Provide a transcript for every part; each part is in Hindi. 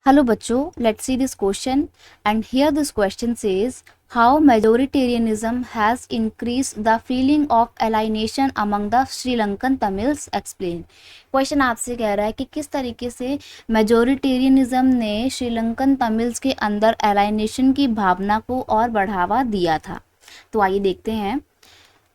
Hello बच्चों, let's see this question and here this question says how majoritarianism has increased the feeling of alienation among the Sri Lankan Tamils explain। Question आपसे कह रहा है कि किस तरीके से मेजोरिटेरियनिज्म ने श्रीलंकन तमिल्स के अंदर एलाइनेशन की भावना को और बढ़ावा दिया था। तो आइए देखते हैं।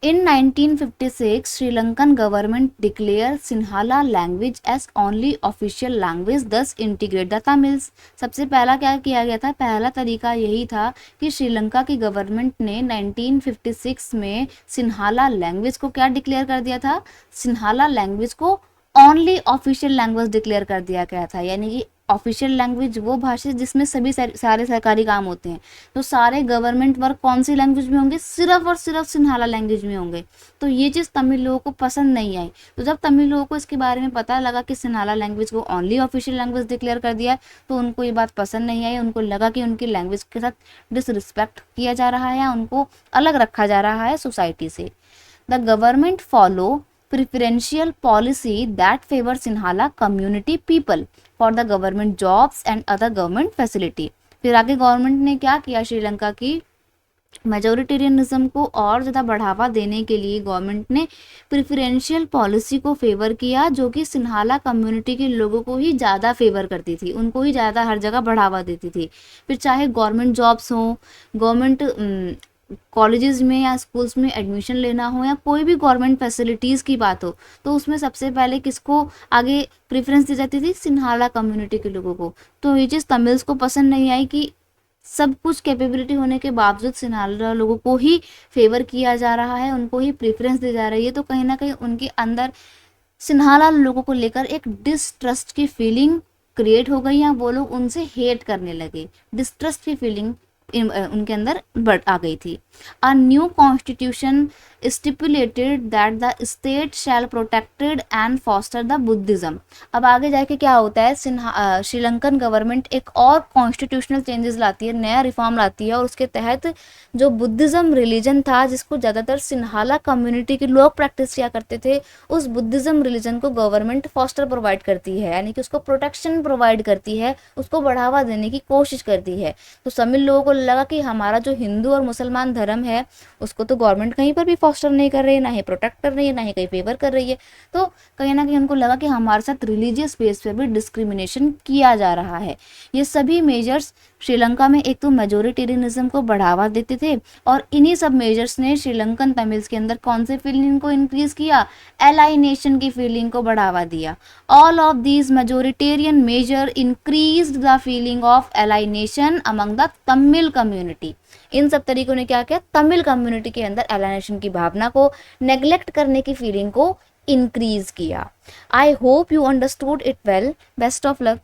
In 1956, Sri Lankan government declared Sinhala language as only official language, thus integrate the Tamils। सबसे पहला क्या किया गया था? पहला तरीका यही था कि श्रीलंका की गवर्नमेंट ने 1956 में सिन्हाला लैंग्वेज को क्या डिक्लेयर कर दिया था? सिन्हाला लैंग्वेज को ओनली ऑफिशियल लैंग्वेज डिक्लेयर कर दिया गया था। यानी कि ऑफिशियल लैंग्वेज वो भाषा जिसमें सभी सारे सरकारी काम होते हैं, तो सारे गवर्नमेंट वर्क कौन सी लैंग्वेज में होंगे? सिर्फ और सिर्फ सिन्हाला लैंग्वेज में होंगे। तो ये चीज़ तमिल लोगों को पसंद नहीं आई। तो जब तमिल लोगों को इसके बारे में पता लगा कि सिन्हाला लैंग्वेज को ओनली ऑफिशियल लैंग्वेज डिक्लेयर कर दिया, तो उनको ये बात पसंद नहीं आई। उनको लगा कि उनकी लैंग्वेज के साथ डिसरिस्पेक्ट किया जा रहा है या उनको अलग रखा जा रहा है सोसाइटी से। The government follow preferential policy that favor Sinhala community people for the government jobs and other government facility। फिर आगे गवर्नमेंट ने क्या किया? श्रीलंका की मेजोरिटेरियनिज्म को और ज़्यादा बढ़ावा देने के लिए गवर्नमेंट ने प्रिफरेंशियल पॉलिसी को फेवर किया, जो कि सिन्हाला कम्युनिटी के लोगों को ही ज़्यादा फेवर करती थी, उनको ही ज़्यादा हर जगह बढ़ावा देती थी। फिर चाहे गवर्नमेंट जॉब्स हों, गवर्नमेंट कॉलेजेस में या स्कूल्स में एडमिशन लेना हो, या कोई भी गवर्नमेंट फैसिलिटीज़ की बात हो, तो उसमें सबसे पहले किसको आगे प्रेफरेंस दी जाती थी? सिन्हाला कम्युनिटी के लोगों को। तो ये चीज़ तमिल्स को पसंद नहीं आई कि सब कुछ कैपेबिलिटी होने के बावजूद सिन्हाला लोगों को ही फेवर किया जा रहा है, उनको ही प्रेफरेंस दी जा रही है। तो कहीं ना कहीं उनके अंदर सिन्हाला लोगों को लेकर एक डिसट्रस्ट की फीलिंग क्रिएट हो गई, या वो लोग उनसे हेट करने लगे। डिसट्रस्ट की फीलिंग उनके अंदर बढ़ आ गई थी। A new constitution stipulated that the state shall protected and foster the Buddhism. अब आगे जाके क्या होता है? श्रीलंकन गवर्नमेंट एक और कॉन्स्टिट्यूशनल चेंजेस लाती है, नया रिफॉर्म लाती है, और उसके तहत जो बुद्धिज्म रिलीजन था, जिसको ज़्यादातर सिन्हाला कम्युनिटी के लोग प्रैक्टिस किया करते थे, उस बुद्धिज्म रिलीजन को गवर्नमेंट फॉस्टर प्रोवाइड करती है, यानी कि उसको प्रोटेक्शन प्रोवाइड करती है, उसको बढ़ावा देने की कोशिश करती है। तो तमिल लोगों को लगा कि हमारा जो हिंदू और मुसलमान धर्म है, उसको तो गवर्नमेंट कहीं पर भी फॉस्टर नहीं कर रही है, ना ही प्रोटेक्ट कर रही है, ना ही कहीं फेवर कर रही है। तो कहीं ना कहीं उनको लगा कि हमारे साथ रिलीजियस बेस पर भी डिस्क्रिमिनेशन किया जा रहा है। ये सभी मेजर्स श्रीलंका में एक तो मेजोरिटेरियनिज्म को बढ़ावा देते थे, और इन्हीं सब मेजर्स ने श्रीलंकन तमिल्स के अंदर कौन से फीलिंग को इंक्रीज किया? एलाइनेशन की फीलिंग को बढ़ावा दिया। All of these majoritarian major increased the feeling of alienation among the Tamil community. इन सब तरीकों ने क्या किया? तमिल कम्युनिटी के अंदर एलाइनेशन की भावना को, नेग्लेक्ट करने की फीलिंग को इंक्रीज किया। I hope you understood it well. Best of luck.